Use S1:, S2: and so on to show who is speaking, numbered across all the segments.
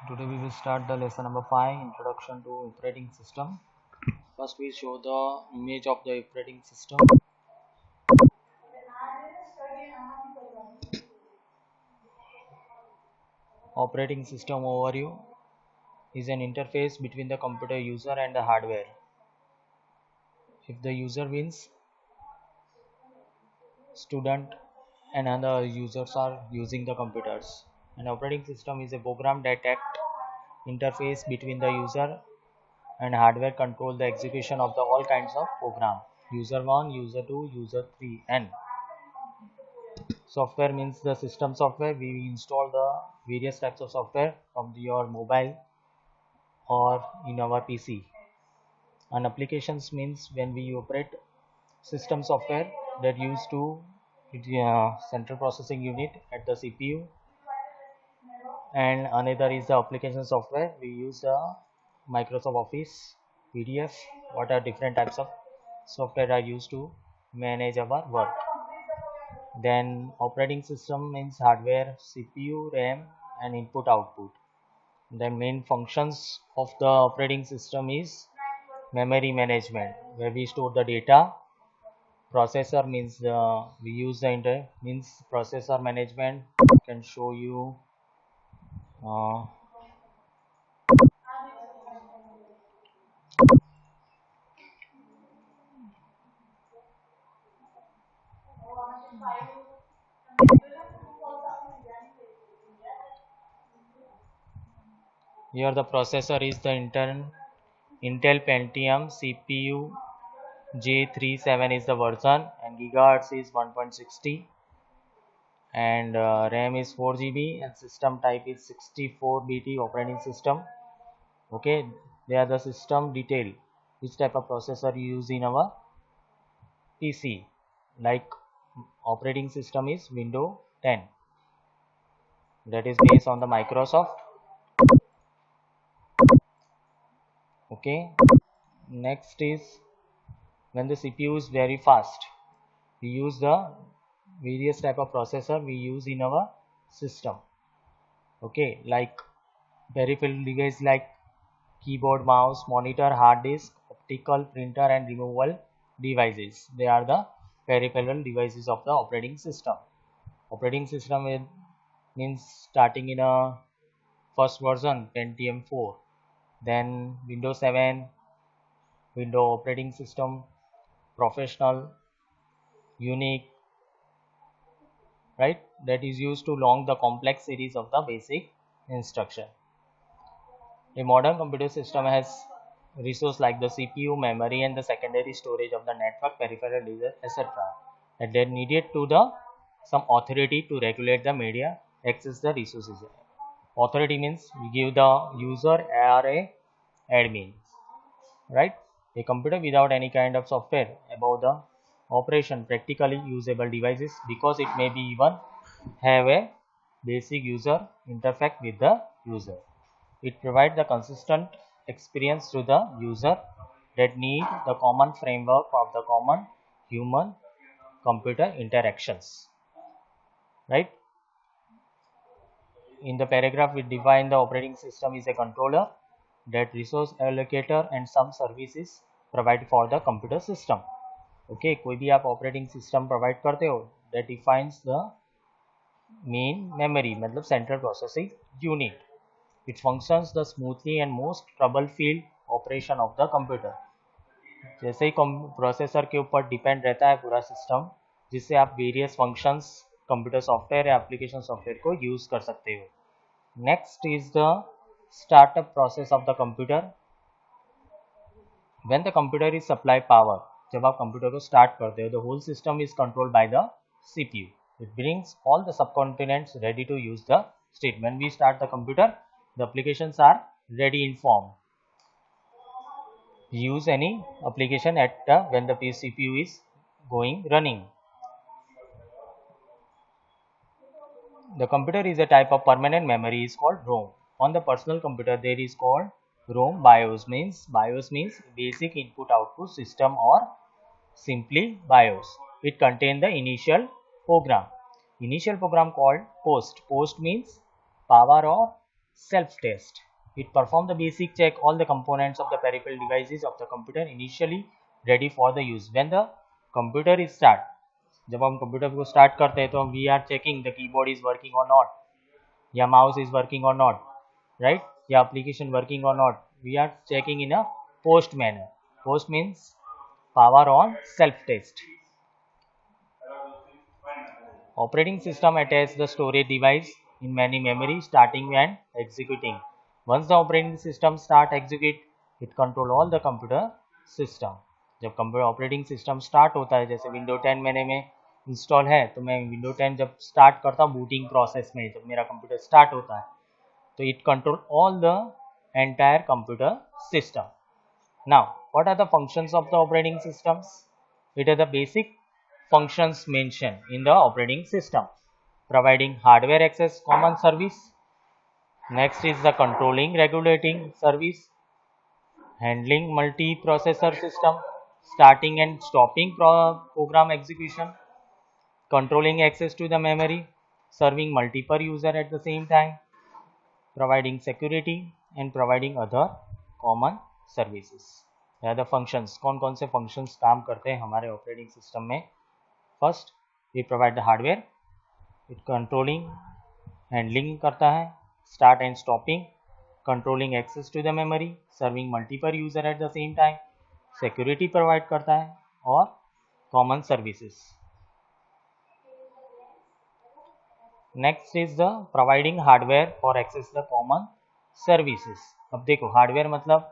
S1: Today we will start the lesson number 5, Introduction to Operating System. First we show the image of the operating system. Operating system overview is an interface between the computer user and the hardware. If the user wins, student and other users are using the computers. An operating system is a program that act interface between the user and hardware control the execution of the all kinds of program. User 1, user 2, user 3 and software means the system software. We install the various types of software from your mobile or in our PC. And applications means when we operate system software that used to central processing unit at the CPU, and another is the application software. We use Microsoft Office, PDF. What are different types of software are used to manage our work. Then operating system means hardware, CPU, RAM and input output. The main functions of the operating system is memory management, where we store the data. Processor means we use the processor management. I can show you uh, here the processor is the Intel Pentium CPU J37 is the version, and gigahertz is 1.60, and RAM is 4 GB, and system type is 64-bit operating system. Okay, they are the system detail, which type of processor you use in our PC. Like operating system is Windows 10, that is based on the Microsoft. Okay, next is when the CPU is very fast, we use the various type of processor we use in our system. Okay, like peripheral device like keyboard, mouse, monitor, hard disk, optical printer and removable devices. They are the peripheral devices of the operating system. Operating system means starting in a first version Pentium 4, then Windows 7, Windows operating system, professional, unique, right? That is used to long the complex series of the basic instruction. A modern computer system has resources like the CPU, memory, and the secondary storage of the network, peripheral, etc. And they needed to the some authority to regulate the media, access the resources. Authority means we give the user or a admin, right? A computer without any kind of software about the operation practically usable devices, because it may be even have a basic user interface with the user. It provides the consistent experience to the user that need the common framework of the common human computer interactions, right? In the paragraph we define the operating system is a controller that resource allocator and some services provide for the computer system. Okay, कोई भी आप operating system provide करते हो, that defines the main memory मतलब central processing unit. It functions the smoothly and most trouble-free operation of the computer. जैसे ही processor के ऊपर depend रहता है पूरा सिस्टम, जिससे आप वेरियस फंक्शंस कंप्यूटर सॉफ्टवेयर या एप्लीकेशन सॉफ्टवेयर को यूज कर सकते हो. Next is the startup process of the computer. When the computer is supply power, जब आप कंप्यूटर को स्टार्ट करते हो, the whole system is controlled by the CPU. It brings all the subcomponents ready to use the state. When we start the computer, the applications are ready in form. Use any application at when the CPU is running. The computer is a type of permanent memory is called ROM. On the personal computer there is called ROM. BIOS means basic input output system, or simply BIOS. It contains the initial program. Initial program called post. Post means power or self-test. It performs the basic check all the components of the peripheral devices of the computer initially ready for the use. When the computer is start, जब हम computer को start करते हैं तो we are checking the keyboard is working or not, या mouse is working or not, right, या application working or not. We are checking in a POST manner. POST means power on self-test. Operating system attaches the storage device in many memory starting and executing. Once the operating system start execute, it control all the computer system. जब computer operating system start होता है, जैसे window 10 मैंने में install है, तो मैं window 10 जब स्टार्ट करता हूँ बूटिंग प्रोसेस में, जब मेरा कंप्यूटर स्टार्ट होता है, तो it control all the entire computer system. Now, what are the functions of the operating systems? It is the basic functions mentioned in the operating system. Providing hardware access common service. Next is the controlling regulating service. Handling multi-processor system. Starting and stopping program execution. Controlling access to the memory. Serving multiple user at the same time. Providing security and providing other common services. या the functions, कौन कौन से functions काम करते हैं हमारे operating system में. First, we provide the hardware. It controlling handling करता है, start and stopping, controlling access to the memory, serving multiple user at the same time, security provide करता है और common services. Next is the providing hardware for access the common services. अब देखो, hardware मतलब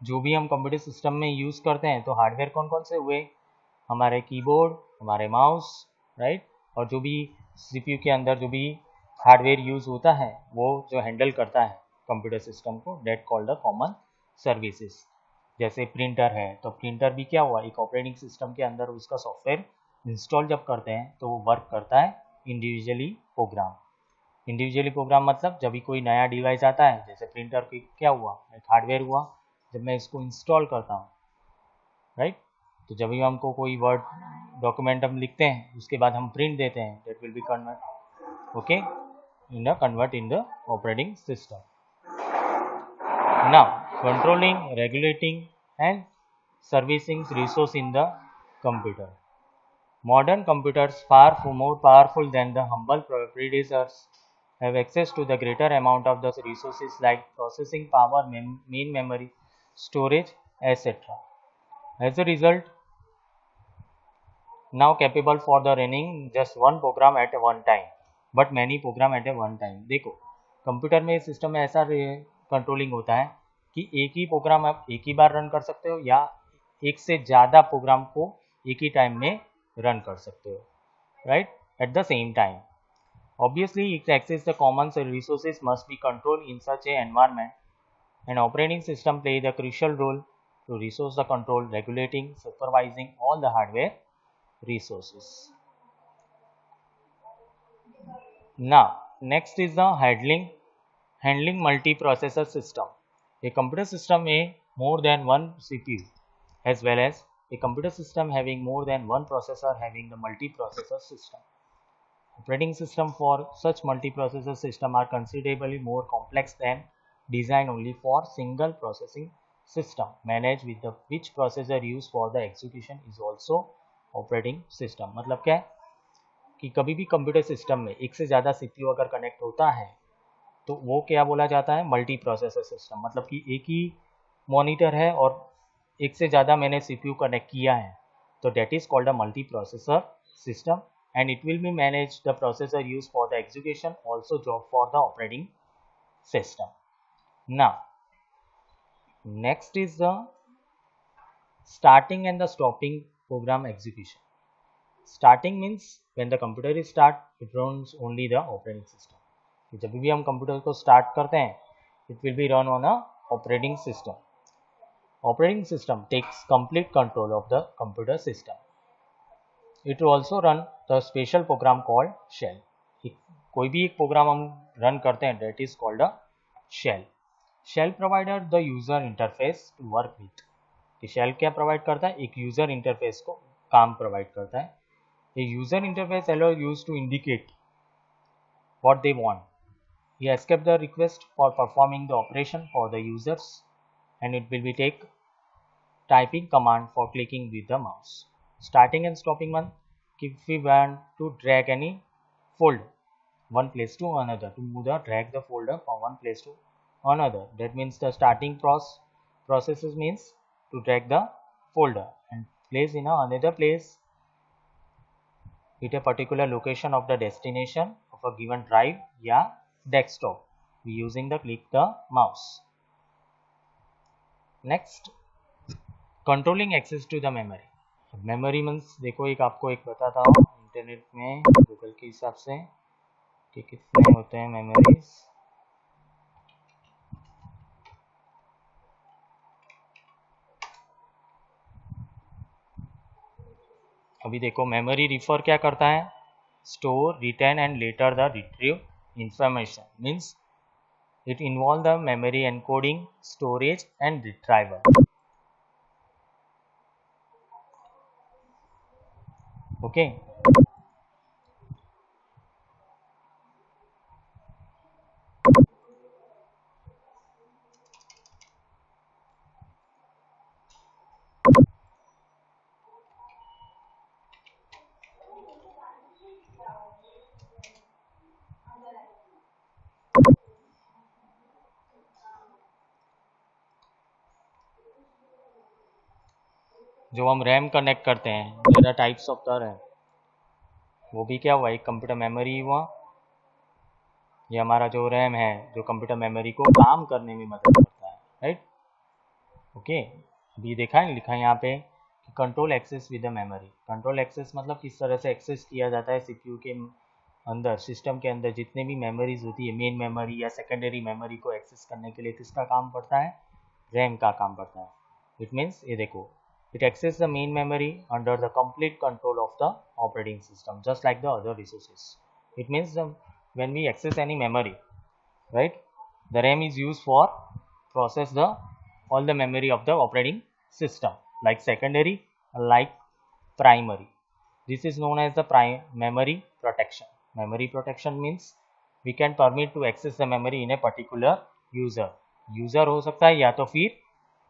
S1: जो भी हम कंप्यूटर सिस्टम में यूज़ करते हैं, तो हार्डवेयर कौन कौन से हुए, हमारे कीबोर्ड, हमारे माउस, राइट, और जो भी सीपीयू के अंदर जो भी हार्डवेयर यूज़ होता है वो जो हैंडल करता है कंप्यूटर सिस्टम को, that called the common services. जैसे प्रिंटर है, तो प्रिंटर भी क्या हुआ, एक ऑपरेटिंग सिस्टम के अंदर उसका सॉफ्टवेयर इंस्टॉल जब करते हैं तो वो वर्क करता है इंडिविजुअली प्रोग्राम. इंडिविजुअली प्रोग्राम मतलब जब भी कोई नया डिवाइस आता है, जैसे प्रिंटर की क्या हुआ, एक हार्डवेयर हुआ, जब मैं इसको इंस्टॉल करता हूँ, राइट, तो जब भी हमको कोई वर्ड डॉक्यूमेंट हम लिखते हैं, उसके बाद हम प्रिंट देते हैं, that will be convert, okay, in the convert in the operating system. Now, controlling, regulating and servicing resource in the computer. Modern computers, far more powerful than the humble predecessors, have access to the greater amount of the resources like processing power, main memory, storage, etc. As a result, now capable for the running just one program at one time, but many program at a one time. देखो, computer में system में ऐसा controlling होता है कि एक ही programme आप एक ही बार रन कर सकते हो, या एक से ज़्यादा प्रोग्राम को एक ही टाइम में रन कर सकते हो, right, eight the same time. Obviously, it access the common resources must be controlled in such an environment. An operating system plays a crucial role to resource the control, regulating, supervising all the hardware resources. Now, next is the handling multiprocessor system. A computer system may more than one CPU, as well as a computer system having more than one processor having the multiprocessor system. Operating system for such multiprocessor system are considerably more complex than designed only for single processing system. Manage with the which processor used for the execution is also operating system. मतलब क्या है कि कभी भी computer system में एक से ज़्यादा सीपीयू अगर कनेक्ट होता है तो वो क्या बोला जाता है, मल्टी प्रोसेसर सिस्टम. मतलब कि एक ही मॉनिटर है और एक से ज़्यादा मैंने सीपीयू कनेक्ट किया है, तो that is called a multi processor system, and it will be managed the processor used for the execution also job for the operating system. Now, next is the starting and the stopping program execution. Starting means when the computer is start, it runs only the operating system. जब भी हम computer को start करते हैं, it will be run on a operating system. Operating system takes complete control of the computer system. It will also run the special program called shell. कोई भी एक programme हम रन करते हैं, that is called a shell. Shell provided the user interface to work with. ये shell क्या provide करता है, एक यूजर इंटरफेस को काम प्रोवाइड करता है. ये user interface allow use to indicate what they want. We accept the request for performing the operation for the users, and it will be take typing command for clicking with the mouse. Starting and stopping one, if we want to drag any folder one place to another, to move the drag the folder from one place to another. That means the starting processes means to drag the folder and place in another place at a particular location of the destination of a given drive या desktop. We using the click the mouse. Next, controlling access to the memory. Memory means देखो एक आपको एक बताता हूँ internet में Google के हिसाब से कि कितने होते हैं मेमोरीज. अभी देखो मेमोरी रिफर क्या करता है, store retain and later the retrieve information. Means it involve the memory encoding, storage and retrieval. Okay. जो हम रैम कनेक्ट करते हैं, there are types of the RAM. वो भी क्या हुआ, एक कंप्यूटर मेमोरी हुआ. ये हमारा जो रैम है जो कंप्यूटर मेमोरी को काम करने में मदद करता है, राइट. ओके, अभी देखा है लिखा है यहाँ पे control access with the memory. Control access मतलब किस तरह से एक्सेस किया जाता है सीपीयू के अंदर, सिस्टम के अंदर जितने भी मेमोरीज होती है, मेन मेमोरी या सेकेंडरी मेमोरी को एक्सेस करने के लिए किसका काम पड़ता है, रैम का काम पड़ता है. इट मीन्स ये देखो, it access the main memory under the complete control of the operating system, just like the other resources. It means when we access any memory, right, the RAM is used for process the all the memory of the operating system, like secondary, like primary. This is known as the memory protection. Memory protection means we can permit to access the memory in a particular user हो सकता है या तो फिर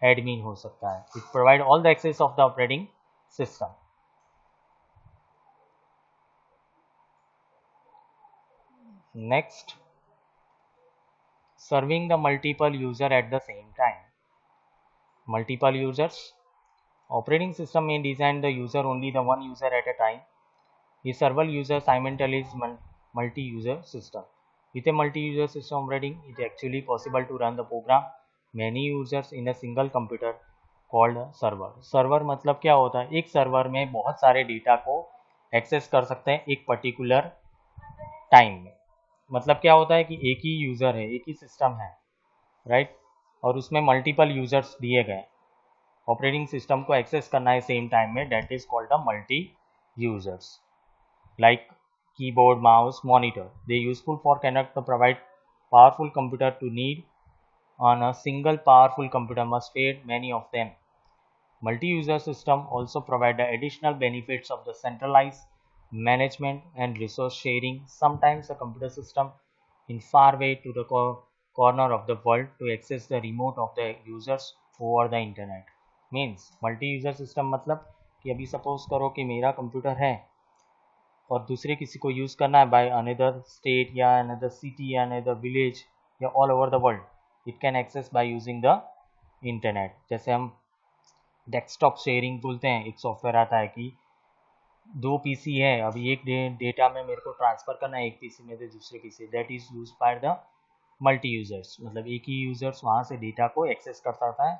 S1: admin हो सकता है. It provide all the access of the operating system. Next, serving the multiple user at the same time. Multiple users, operating system में design the user only the one user at a time. ये several user simultaneous multi user system. With a multi-user system operating, it is actually possible to run the program many users in a single computer called server. Server मतलब क्या होता है, एक server में बहुत सारे data को एक्सेस कर सकते हैं एक पर्टिकुलर टाइम में. मतलब क्या होता है कि एक ही यूज़र है, एक ही सिस्टम है, राइट, और उसमें मल्टीपल यूजर्स दिए गए, ऑपरेटिंग सिस्टम को एक्सेस करना है सेम टाइम में, that is called a multi users. Like keyboard, mouse, monitor. They useful for connect to provide powerful computer to need on a single powerful computer must feed many of them. Multi-user system also provide the additional benefits of the centralized management and resource sharing. Sometimes a computer system in far away to the corner of the world to access the remote of the users over the internet. Means multi-user system मतलब कि अभी suppose करो कि मेरा computer है और दूसरे किसी को यूज़ करना है बाय अनदर स्टेट या अनदर सिटी या अनदर विलेज या all over the world, it can access by using the internet. जैसे हम डेस्कटॉप शेयरिंग बोलते हैं, एक सॉफ्टवेयर आता है कि दो पीसी है, अभी एक डेटा में मेरे को ट्रांसफ़र करना है एक पीसी में से दूसरे PC, that is use by the multi users. मतलब एक ही यूजर्स वहाँ से डेटा को एक्सेस कर सकता है,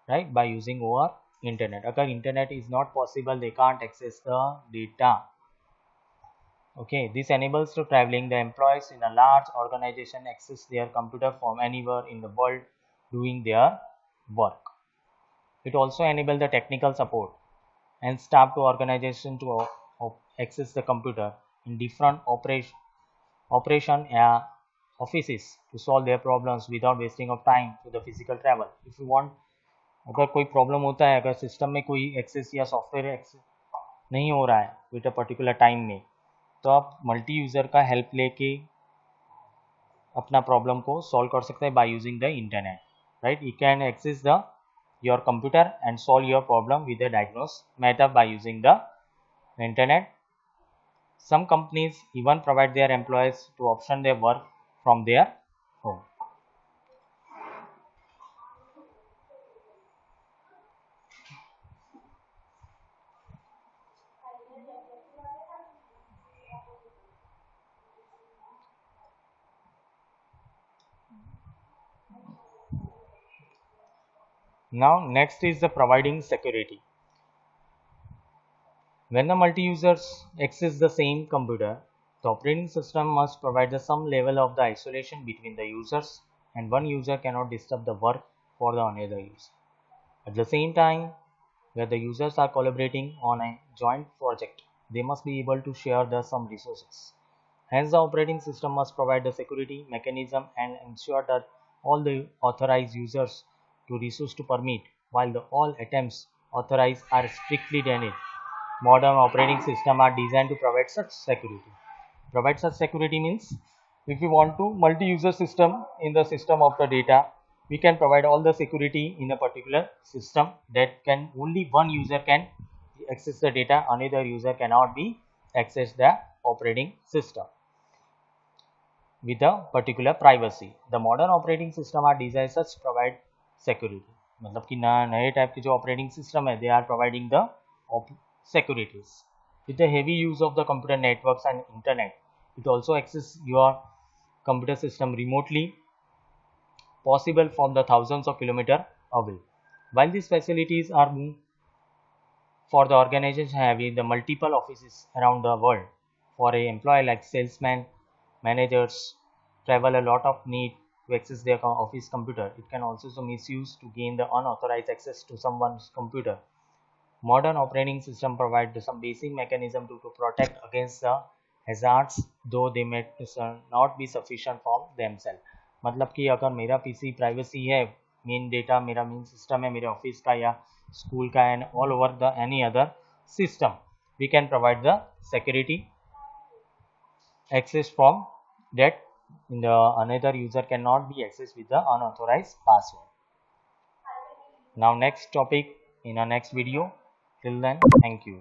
S1: right, by using over internet. अगर internet is not possible, they can't access the data. Okay, this enables to traveling the employees in a large organization access their computer from anywhere in the world doing their work. It also enables the technical support and staff to organization to access the computer in different operation offices to solve their problems without wasting of time to the physical travel. If you want, अगर कोई problem होता है, अगर system में कोई access या software access नहीं हो रहा है विद अ पर्टिकुलर टाइम में, तो आप मल्टी यूज़र का हेल्प लेके अपना प्रॉब्लम को सॉल्व कर सकता है by using the internet, right. You can access the your computer and solve your problem with the diagnose method by using the internet. Some companies even provide their employees to option their work from their home. Now next is the providing security. When the multi-users access the same computer, the operating system must provide some level of the isolation between the users, and one user cannot disturb the work for the another user. At the same time, where the users are collaborating on a joint project, they must be able to share some resources. Hence, the operating system must provide the security mechanism and ensure that all the authorized users to resource to permit, while all attempts authorized are strictly denied. Modern operating systems are designed to provide such security. Provide such security means if we want to multi-user system in the system of the data, we can provide all the security in a particular system that can only one user can access the data, another user cannot be access the operating system with a particular privacy. The modern operating system are designed such provide security. मतलब कि नए type के जो operating system है, they are providing the securities. With the heavy use of the computer networks and internet, it also access your computer system remotely, possible from the thousands of kilometers away. While these facilities are for the organization having the multiple offices around the world, for a employee like salesmen, managers travel a lot of need to access their office computer. It can also be misused to gain the unauthorized access to someone's computer. Modern operating system provide some basic mechanism to protect against the hazards, though they may not be sufficient for themselves. मतलब कि अगर मेरा PC privacy है, main data मेरा main system है मेरे office का या स्कूल का and all over the any other system, we can provide the security access from that the another user cannot be accessed with the unauthorized password. Now next topic in our next video. Till then, thank you.